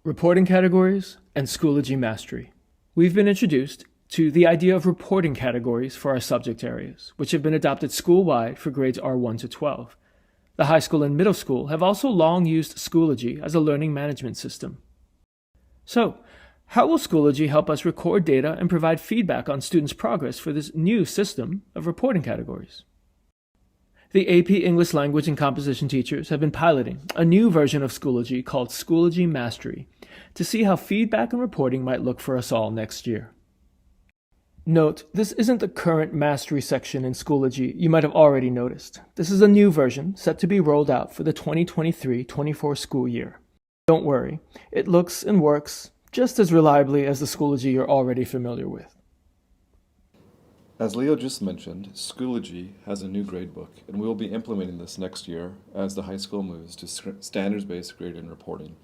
reporting categories, and Schoology mastery. We've been introduced to the idea of reporting categories for our subject areas, which have been adopted school-wide for grades R1 to 12. The high school and middle school have also long used Schoology as a learning management system. So, how will Schoology help us record data and provide feedback on students' progress for this new system of reporting categories? The AP English Language and Composition teachers have been piloting a new version of Schoology called Schoology Mastery to see how feedback and reporting might look for us all next year. Note, this isn't the current mastery section in Schoology you might have already noticed. This is a new version set to be rolled out for the 2023-24 school year. Don't worry, it looks and works just as reliably as the Schoology you're already familiar with. As Leo just mentioned, Schoology has a new gradebook, and we will be implementing this next year as the high school moves to standards-based grading and reporting.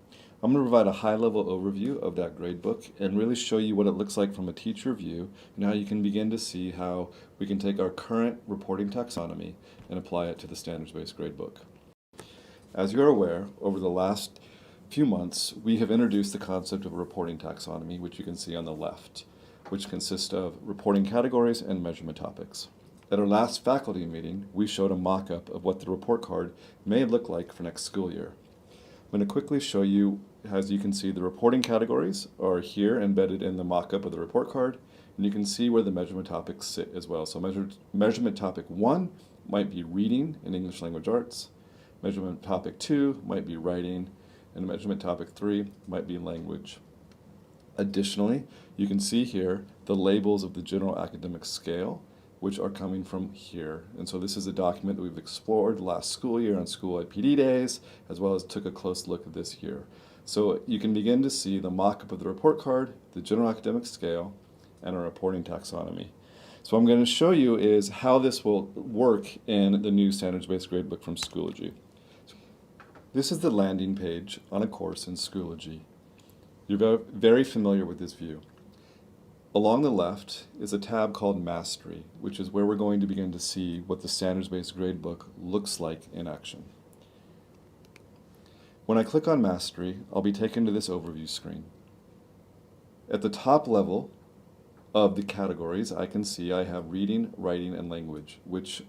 I'm going to provide a high-level overview of that gradebook and really show you what it looks like from a teacher view and how you can begin to see how we can take our current reporting taxonomy and apply it to the standards-based gradebook. As you're aware, over the last few months, we have introduced the concept of a reporting taxonomy, which you can see on the left, which consists of reporting categories and measurement topics. At our last faculty meeting, we showed a mock-up of what the report card may look like for next school year. I'm going to quickly show you, as you can see, the reporting categories are here embedded in the mock-up of the report card, and you can see where the measurement topics sit as well. So measurement topic 1 might be reading in English language arts, measurement topic 2 might be writing, and measurement topic 3 might be language. Additionally, you can see here the labels of the general academic scale, which are coming from here. And so this is a document that we've explored last school year on school-wide PD days, as well as took a close look at this year. So you can begin to see the mock-up of the report card, the general academic scale, and our reporting taxonomy. So what I'm going to show you is how this will work in the new standards-based gradebook from Schoology. This is the landing page on a course in Schoology. You're very familiar with this view. Along the left is a tab called Mastery, which is where we're going to begin to see what the standards-based gradebook looks like in action. When I click on Mastery, I'll be taken to this overview screen. At the top level of the categories, I can see I have reading, writing, and language, which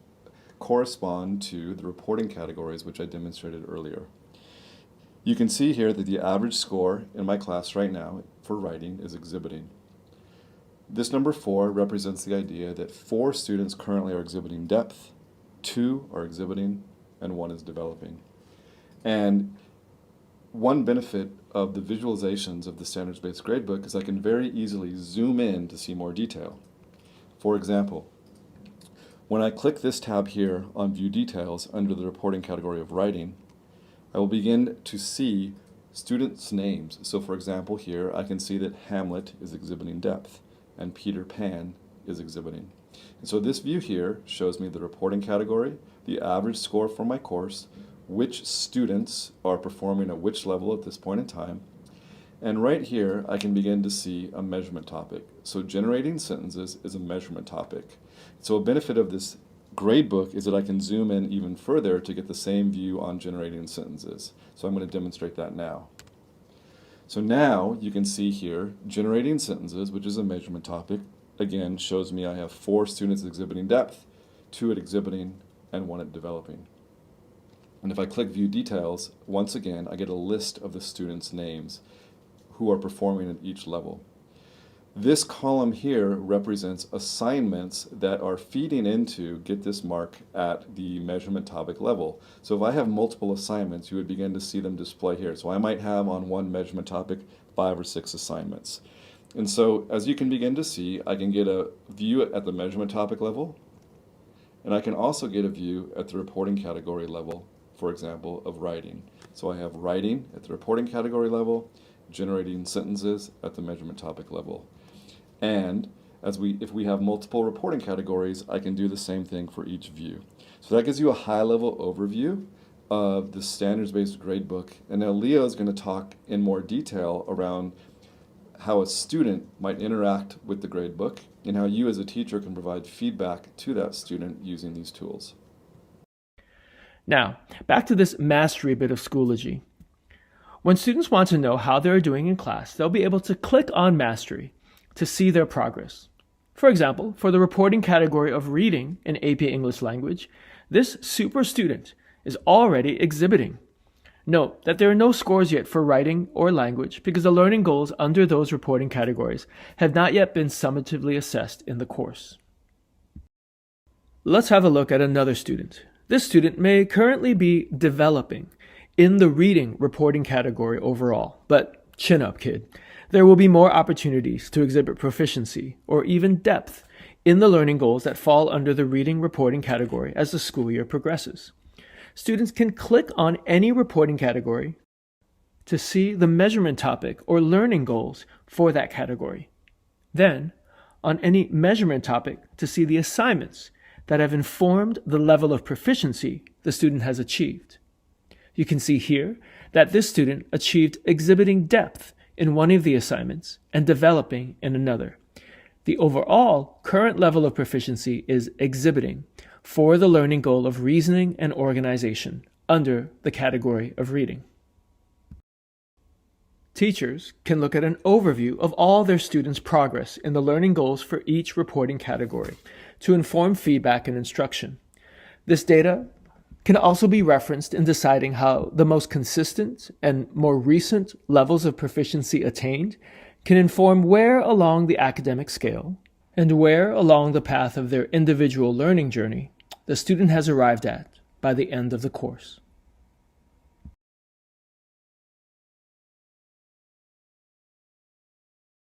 correspond to the reporting categories which I demonstrated earlier. You can see here that the average score in my class right now for writing is exhibiting. This number 4 represents the idea that 4 students currently are exhibiting depth, 2 are exhibiting, and 1 is developing. And one benefit of the visualizations of the standards-based gradebook is I can very easily zoom in to see more detail. For example, when I click this tab here on View Details under the reporting category of writing, I will begin to see students' names. So for example here, I can see that Hamlet is exhibiting depth and Peter Pan is exhibiting. And so this view here shows me the reporting category, the average score for my course, which students are performing at which level at this point in time, and right here I can begin to see a measurement topic. So generating sentences is a measurement topic. So a benefit of this gradebook is that I can zoom in even further to get the same view on generating sentences. So I'm going to demonstrate that now. So now you can see here generating sentences, which is a measurement topic, again shows me I have 4 students exhibiting depth, 2 at exhibiting, and 1 at developing. And if I click View Details, once again I get a list of the students' names who are performing at each level. This column here represents assignments that are feeding into get this mark at the measurement topic level. So if I have multiple assignments, you would begin to see them display here. So I might have on one measurement topic 5 or 6 assignments. And so as you can begin to see, I can get a view at the measurement topic level, and I can also get a view at the reporting category level, for example, of writing. So I have writing at the reporting category level, generating sentences at the measurement topic level. And if we have multiple reporting categories, I can do the same thing for each view. So that gives you a high-level overview of the standards-based gradebook. And now Leo is going to talk in more detail around how a student might interact with the gradebook and how you as a teacher can provide feedback to that student using these tools. Now, back to this mastery bit of Schoology. When students want to know how they're doing in class, they'll be able to click on Mastery to see their progress. For example, for the reporting category of reading in AP English Language, this super student is already exhibiting. Note that there are no scores yet for writing or language because the learning goals under those reporting categories have not yet been summatively assessed in the course. Let's have a look at another student. This student may currently be developing in the reading reporting category overall, but chin up, kid. There will be more opportunities to exhibit proficiency or even depth in the learning goals that fall under the reading reporting category as the school year progresses. Students can click on any reporting category to see the measurement topic or learning goals for that category. Then, on any measurement topic to see the assignments that have informed the level of proficiency the student has achieved. You can see here that this student achieved exhibiting depth in one of the assignments and developing in another. The overall current level of proficiency is exhibiting for the learning goal of reasoning and organization under the category of reading. Teachers can look at an overview of all their students' progress in the learning goals for each reporting category to inform feedback and instruction. This data can also be referenced in deciding how the most consistent and more recent levels of proficiency attained can inform where along the academic scale and where along the path of their individual learning journey the student has arrived at by the end of the course.